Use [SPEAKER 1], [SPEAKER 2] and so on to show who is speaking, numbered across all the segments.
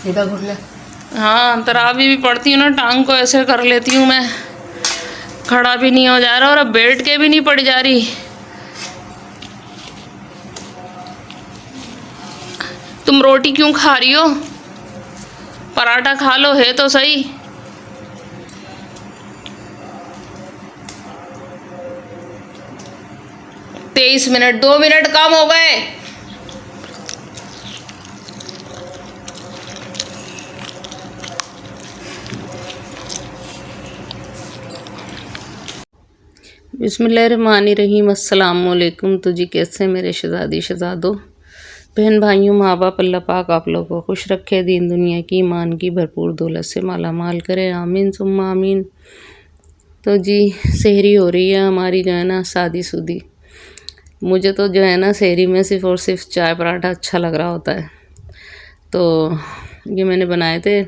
[SPEAKER 1] इधर घुट ले।
[SPEAKER 2] हाँ, तरावी भी पड़ती हूँ ना, टांग को ऐसे कर लेती हूँ मैं, खड़ा भी नहीं हो जा रहा और अब बैठ के भी नहीं पड़ जा रही। तुम रोटी क्यों खा रही हो? पराठा खा लो, है तो सही। तेईस मिनट, 2 मिनट कम हो गए। बिस्मिल्लाहिर्रहमानिर्रहीम। अस्सलाम वालेकुम। तो जी कैसे मेरे शहज़ादी शहज़ादों, बहन भाइयों, माँ बाप, अल्लाह पाक आप लोगों को खुश रखे, दीन दुनिया की ईमान की भरपूर दौलत से माला माल करे, आमीन सुम्मा आमीन। तो जी सहरी हो रही है हमारी जो है ना शादी शुदी। मुझे तो जो है ना सहरी में सिर्फ़ और सिर्फ चाय पराठा अच्छा लग रहा होता है। तो ये मैंने बनाए थे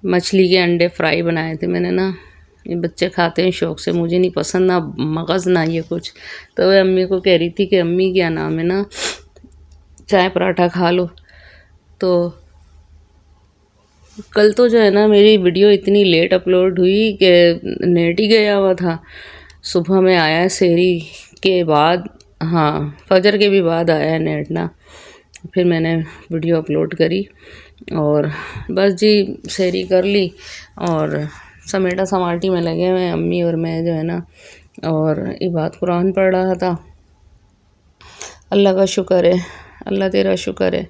[SPEAKER 2] मछली के अंडे फ्राई बनाए थे मैंने ना। ये बच्चे खाते हैं शौक़ से, मुझे नहीं पसंद ना मगज़ ना ये कुछ। तो वह अम्मी को कह रही थी कि अम्मी क्या नाम है ना, चाय पराठा खा लो। तो कल तो जो है ना मेरी वीडियो इतनी लेट अपलोड हुई कि नेट ही गया हुआ था। सुबह में आया है सहरी के बाद, हाँ फजर के भी बाद आया है नेट ना। फिर मैंने वीडियो अपलोड करी और बस जी सहरी कर ली और समेटा समाटी में लगे हुए अम्मी और मैं जो है ना, और इबादत कुरान पढ़ रहा था। अल्लाह का शुक्र है, अल्लाह तेरा शुक्र है।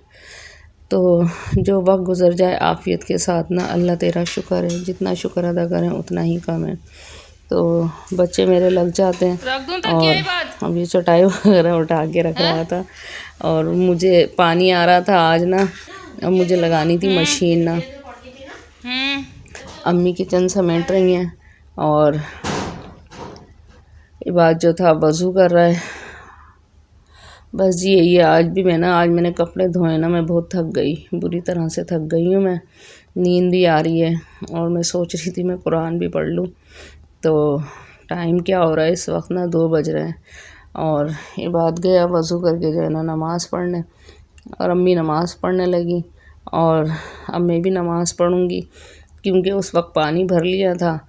[SPEAKER 2] तो जो वक्त गुज़र जाए आफ़ियत के साथ ना, अल्लाह तेरा शुक्र है, जितना शुक्र अदा करें उतना ही कम है। तो बच्चे मेरे लग जाते हैं और अब ये चटाई वगैरह उठा के रख रहा था और मुझे पानी आ रहा था आज ना, अब मुझे लगानी थी मशीन ना। अम्मी किचन समेट रही हैं और ये बात जो था वज़ू कर रहा है। बस जी यही है। आज भी आज मैंने कपड़े धोए ना, मैं बहुत थक गई, बुरी तरह से थक गई हूँ मैं। नींद भी आ रही है और मैं सोच रही थी मैं कुरान भी पढ़ लूँ। तो टाइम क्या हो रहा है इस वक्त ना, 2 बज रहे हैं और ये बात गया वज़ू करके जो है ना नमाज़ पढ़ने, और अम्मी नमाज़ पढ़ने लगी और अब मैं भी नमाज़ पढ़ूँगी क्योंकि उस वक्त पानी भर लिया था।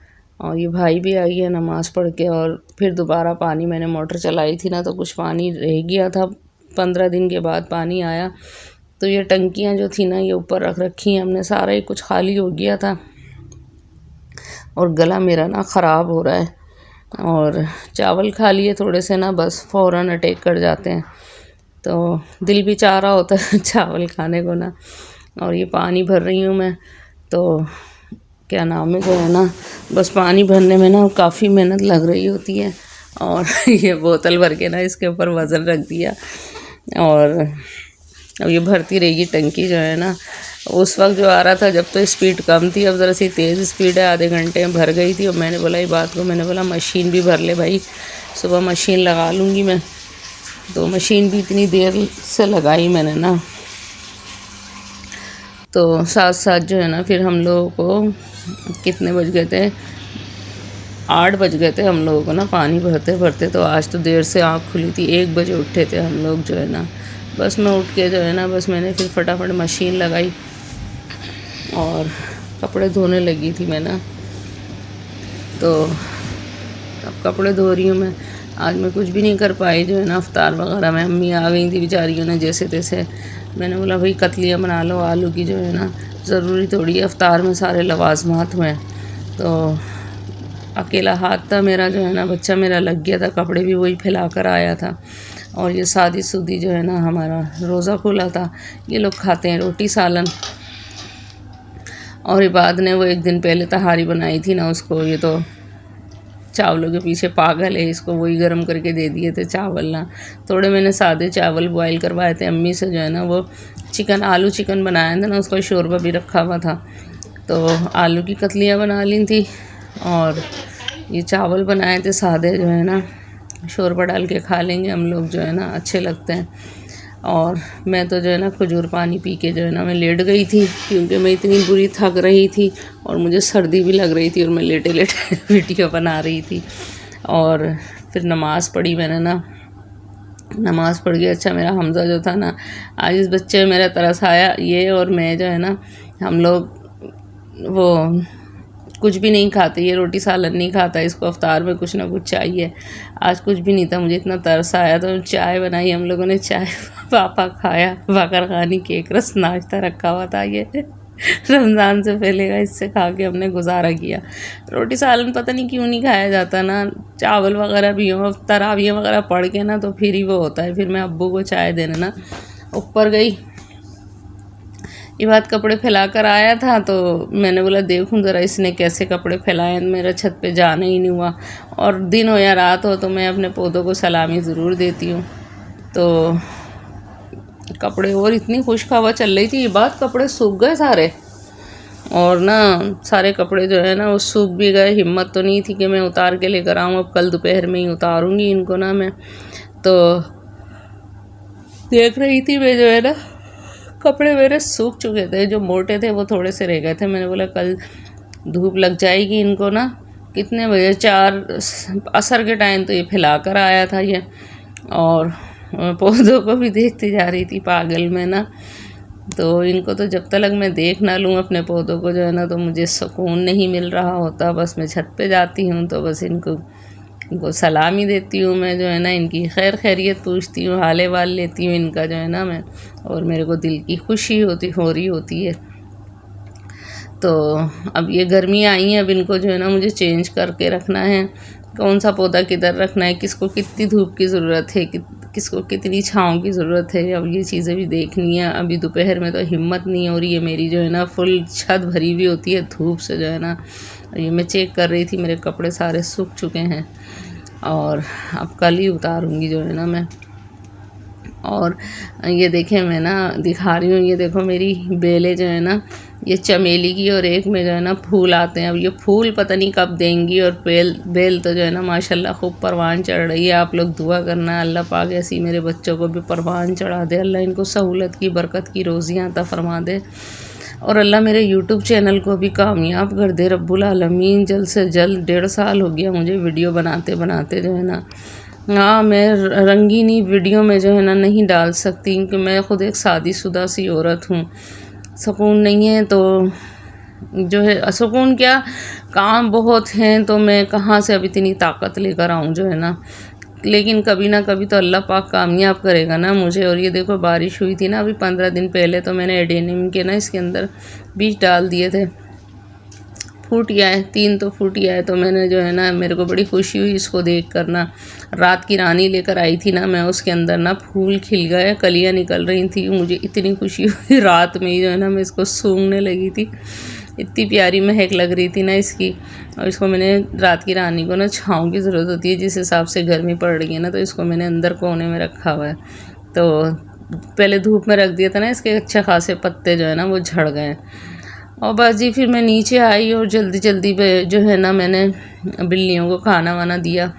[SPEAKER 2] और ये भाई भी आई है नमाज़ पढ़ के, और फिर दोबारा पानी मैंने मोटर चलाई थी ना तो कुछ पानी रह गया था, 15 दिन के बाद पानी आया। तो ये टंकियाँ जो थी ना ये ऊपर रख रखी हैं हमने, सारा ही कुछ खाली हो गया था और गला मेरा ना ख़राब हो रहा है। और चावल खा लिए थोड़े से ना, बस फ़ौरन अटैक कर जाते हैं। तो दिल भी चाह रहा होता है चावल खाने को ना। और ये पानी भर रही हूँ मैं, तो क्या नाम है जो है ना, बस पानी भरने में ना काफ़ी मेहनत लग रही होती है। और ये बोतल भर के ना इसके ऊपर वज़न रख दिया और अब ये भरती रहेगी टंकी जो है ना। उस वक्त जो आ रहा था जब तो स्पीड कम थी, अब ज़रा सी तेज़ स्पीड है, आधे घंटे में भर गई थी। और मैंने बोला ये बात को, मैंने बोला मशीन भी भर ले भाई, सुबह मशीन लगा लूँगी मैं। तो मशीन भी इतनी देर से लगाई मैंने ना। तो साथ साथ जो है ना फिर हम लोगों को कितने बज गए थे, 8 बज गए थे हम लोगों को ना पानी भरते भरते। तो आज तो देर से आँख खुली थी, 1 बजे उठे थे हम लोग जो है ना। बस मैं उठ के जो है ना, बस मैंने फिर फटाफट मशीन लगाई और कपड़े धोने लगी थी मैं ना। तो अब कपड़े धो रही हूँ मैं। आज मैं कुछ भी नहीं कर पाई जो है ना अफ्तार वगैरह में। अम्मी आ गई थी बेचारियों ने जैसे तैसे। मैंने बोला भाई कतलियाँ बना लो आलू की, जो है ना ज़रूरी थोड़ी है, अफ्तार में सारे लवाजमात हुए। तो अकेला हाथ था मेरा जो है ना, बच्चा मेरा लग गया था, कपड़े भी वही फैला कर आया था। और ये शादी शुदी जो है ना हमारा रोज़ा खुला था। ये लोग खाते हैं रोटी सालन। और इबाद ने वो एक दिन पहले तहारी बनाई थी ना, उसको ये तो चावलों के पीछे पागल है, इसको वही गर्म करके दे दिए थे चावल ना। थोड़े मैंने सादे चावल बॉयल करवाए थे अम्मी से जो है ना, वो चिकन आलू चिकन बनाया था ना, उसका शोरबा भी रखा हुआ था। तो आलू की कतलियाँ बना ली थी और ये चावल बनाए थे सादे जो है ना, शोरबा डाल के खा लेंगे हम लोग जो है ना, अच्छे लगते हैं। और मैं तो जो है ना खजूर पानी पी के जो है ना मैं लेट गई थी क्योंकि मैं इतनी बुरी थक रही थी और मुझे सर्दी भी लग रही थी और मैं लेटे लेटे वीडियो बना रही थी। और फिर नमाज़ पढ़ी मैंने ना, नमाज़ पढ़ के अच्छा मेरा हमज़ा जो था ना, आज इस बच्चे में मेरा तरस आया। ये और मैं जो है ना हम लोग वो कुछ भी नहीं खाते, ये रोटी सालन नहीं खाता, इसको अफ्तार में कुछ ना कुछ चाहिए। आज कुछ भी नहीं था, मुझे इतना तरस आया तो चाय बनाई हम लोगों ने, चाय पापा खाया, बाकर खानी केक रस नाश्ता रखा हुआ था ये रमज़ान से पहले का, इससे खा के हमने गुजारा किया। रोटी सालन पता नहीं क्यों नहीं खाया जाता ना, चावल वगैरह भी हो, तरावियाँ वगैरह पढ़ के ना तो फिर ही वो होता है। फिर मैं अब्बू को चाय देने ना ऊपर गई, ये बात कपड़े फैला कर आया था तो मैंने बोला देखूं ज़रा इसने कैसे कपड़े फैलाए, मेरा छत पे जाना ही नहीं हुआ। और दिन हो या रात हो तो मैं अपने पौधों को सलामी ज़रूर देती हूँ। तो कपड़े, और इतनी खुश्क हवा चल रही थी, ये बात कपड़े सूख गए सारे, और ना सारे कपड़े जो है ना वो सूख भी गए। हिम्मत तो नहीं थी कि मैं उतार के लेकर आऊँ, अब कल दोपहर में ही उतारूँगी इनको ना मैं। तो देख रही थी मैं, जो है ना कपड़े मेरे सूख चुके थे, जो मोटे थे वो थोड़े से रह गए थे। मैंने बोला कल धूप लग जाएगी इनको ना, कितने बजे 4 असर के टाइम तो ये फैला कर आया था ये, और पौधों को भी देखती जा रही थी पागल में ना। तो इनको तो जब तक मैं देख ना लूँ अपने पौधों को जो है ना, तो मुझे सुकून नहीं मिल रहा होता। बस मैं छत पे जाती हूँ तो बस इनको सलामी देती हूँ मैं, जो है ना इनकी खैर खैरियत पूछती हूँ, हाल वाल लेती हूँ इनका जो है ना मैं, और मेरे को दिल की खुशी हो रही होती है। तो अब ये गर्मी आई है, अब इनको जो है ना मुझे चेंज करके रखना है, कौन सा पौधा किधर रखना है, किसको कितनी धूप की ज़रूरत है, किसको कितनी छाँव की ज़रूरत है, अब ये चीज़ें भी देखनी है। अभी दोपहर में तो हिम्मत नहीं हो रही है मेरी, जो है ना फुल छत भरी हुई होती है धूप से जो है ना। ये मैं चेक कर रही थी, मेरे कपड़े सारे सूख चुके हैं और अब कल ही उतारूँगी जो है ना मैं। और ये देखें मैं ना दिखा रही हूँ, ये देखो मेरी बेलें जो है ना, ये चमेली की, और एक में जो है ना फूल आते हैं। अब ये फूल पता नहीं कब देंगी, और बेल तो जो है ना माशाल्लाह खूब परवान चढ़ रही है। आप लोग दुआ करना अल्लाह पाक ऐसी मेरे बच्चों को भी परवान चढ़ा दे, अल्लाह इनको सहूलत की बरकत की रोज़ियाँ अता फरमा दे, और अल्लाह मेरे यूट्यूब चैनल को भी कामयाब कर दे रब्बुल आलमीन। जल्द से जल्द 1.5 साल हो गया मुझे वीडियो बनाते बनाते जो है ना। हाँ, मैं रंगीनी वीडियो में जो है ना नहीं डाल सकती, क्योंकि मैं ख़ुद एक शादीशुदा सी औरत हूँ। सुकून नहीं है तो जो है, सुकून क्या, काम बहुत हैं, तो मैं कहाँ से अब इतनी ताकत लेकर आऊँ जो है ना। लेकिन कभी ना कभी तो अल्लाह पाक कामयाब करेगा ना मुझे। और ये देखो बारिश हुई थी ना अभी 15 दिन पहले, तो मैंने एडेनियम के ना इसके अंदर बीज डाल दिए थे, फूट गया है, 3 तो फूट गया है। तो मैंने जो है ना, मेरे को बड़ी खुशी हुई इसको देख कर ना। रात की रानी लेकर आई थी ना मैं, उसके अंदर ना फूल खिल गए, कलियाँ निकल रही थी, मुझे इतनी खुशी हुई रात में ही जो है ना, मैं इसको सूंघने लगी थी, इतनी प्यारी महक लग रही थी ना इसकी। और इसको मैंने, रात की रानी को ना छाँव की ज़रूरत होती है, जिस हिसाब से गर्मी पड़ रही है ना, तो इसको मैंने अंदर कोने में रखा हुआ है। तो पहले धूप में रख दिया था ना, इसके अच्छे खासे पत्ते जो है ना वो झड़ गए। और बस जी फिर मैं नीचे आई और जल्दी जल्दी जो है ना मैंने बिल्लियों को खाना वाना दिया।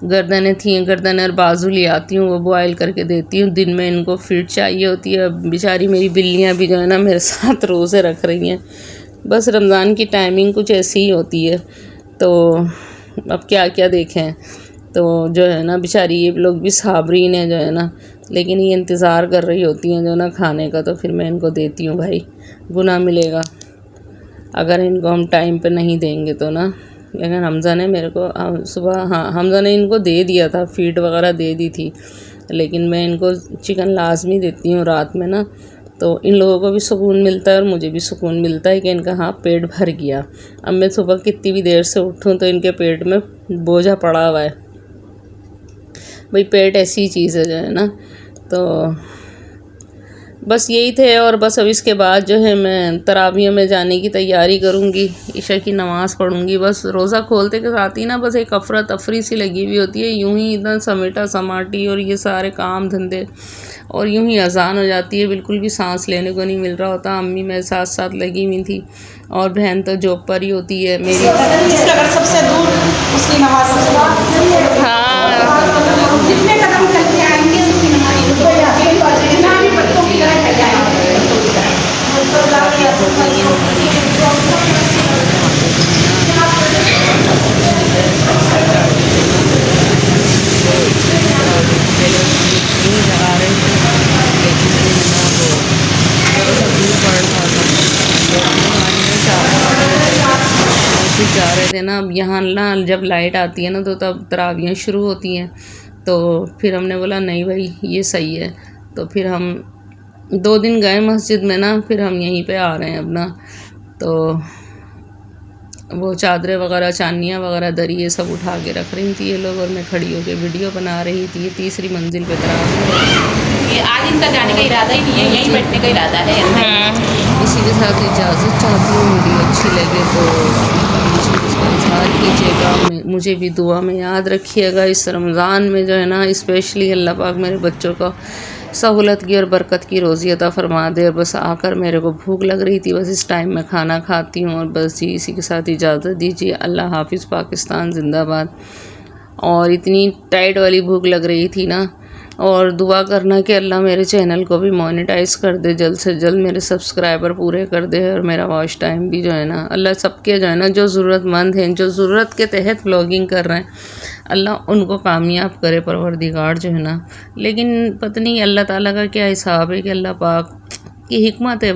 [SPEAKER 2] गर्दनें थी, गर्दन और बाजू ले आती हूँ, वो बॉयल करके देती हूँ। दिन में इनको फीड चाहिए होती है। बेचारी मेरी बिल्लियाँ भी जो है ना मेरे साथ रोज़े रख रही हैं। बस रमज़ान की टाइमिंग कुछ ऐसी ही होती है, तो अब क्या क्या देखें। तो जो है ना बेचारी ये लोग भी साबरीन है जो है ना, लेकिन ये इंतज़ार कर रही होती हैं जो ना खाने का, तो फिर मैं इनको देती हूँ। भाई गुनाह मिलेगा अगर इनको हम टाइम पे नहीं देंगे तो ना। लेकिन हमज़ा ने मेरे को सुबह, हाँ हमज़ा ने इनको दे दिया था, फीड वगैरह दे दी थी, लेकिन मैं इनको चिकन लाजमी देती हूँ रात में ना। तो इन लोगों को भी सुकून मिलता है और मुझे भी सुकून मिलता है कि इनका हाँ पेट भर गया। अब मैं सुबह कितनी भी देर से उठूँ तो इनके पेट में बोझा पड़ा हुआ है। भाई पेट ऐसी चीज़ है जो है ना। तो बस यही थे। और बस अब इसके बाद जो है मैं तरावियों में जाने की तैयारी करूँगी, ईशा की नमाज़ पढ़ूँगी। बस रोज़ा खोलते के साथ ही ना बस एक अफरा तफरी सी लगी हुई होती है, यूं ही इतना समेटा समाटी और ये सारे काम धंधे, और यूं ही अजान हो जाती है, बिल्कुल भी सांस लेने को नहीं मिल रहा होता। अम्मी मेरे साथ साथ लगी हुई थी और बहन तो जॉब पर ही होती है मेरी।
[SPEAKER 1] सबसे दूर उसकी नमाज जितने कदम चल के आएंगे
[SPEAKER 2] पढ़ मस्जिद जा रहे थे ना, अब यहाँ ना जब लाइट आती है ना तो तब तरावियाँ शुरू होती हैं, तो फिर हमने बोला नहीं भाई ये सही है, तो फिर हम 2 दिन गए मस्जिद में ना, फिर हम यहीं पे आ रहे हैं अपना। तो वो चादरें वगैरह, चानियाँ वगैरह, दरिये सब उठा के रख रही थी ये लोग, और मैं खड़ी होकर वीडियो बना रही थी। ये 3री मंजिल पे
[SPEAKER 1] ये आज इनका जाने का इरादा ही नहीं है, यहीं बैठने का इरादा है।
[SPEAKER 2] इसी के साथ इजाज़त चाहती हूँ। वीडियो अच्छी लगे तो इसका इज़हार कीजिएगा, मुझे भी दुआ में याद रखिएगा। इस रमज़ान में जो है ना, स्पेशली अल्लाह पाक मेरे बच्चों को सहूलत की और बरकत की रोज़ी अता फरमा दे। और बस आकर मेरे को भूख लग रही थी, बस इस टाइम में खाना खाती हूँ। और बस जी इसी के साथ इजाज़त दीजिए। अल्लाह हाफिज़, पाकिस्तान ज़िंदाबाद। और इतनी टाइट वाली भूख लग रही थी ना, और दुआ करना कि अल्लाह मेरे चैनल को भी मोनेटाइज़ कर दे, जल्द से जल्द मेरे सब्सक्राइबर पूरे कर दे, और मेरा वॉच टाइम भी जो है ना, अल्लाह सबके जो है ना, जो ज़रूरतमंद हैं, जो ज़रूरत के तहत व्लॉगिंग कर रहे हैं, अल्लाह उनको कामयाब करे परवरदिगार जो है ना। लेकिन पता नहीं अल्लाह ताला का क्या हिसाब है कि अल्लाह पाक की हिकमत है।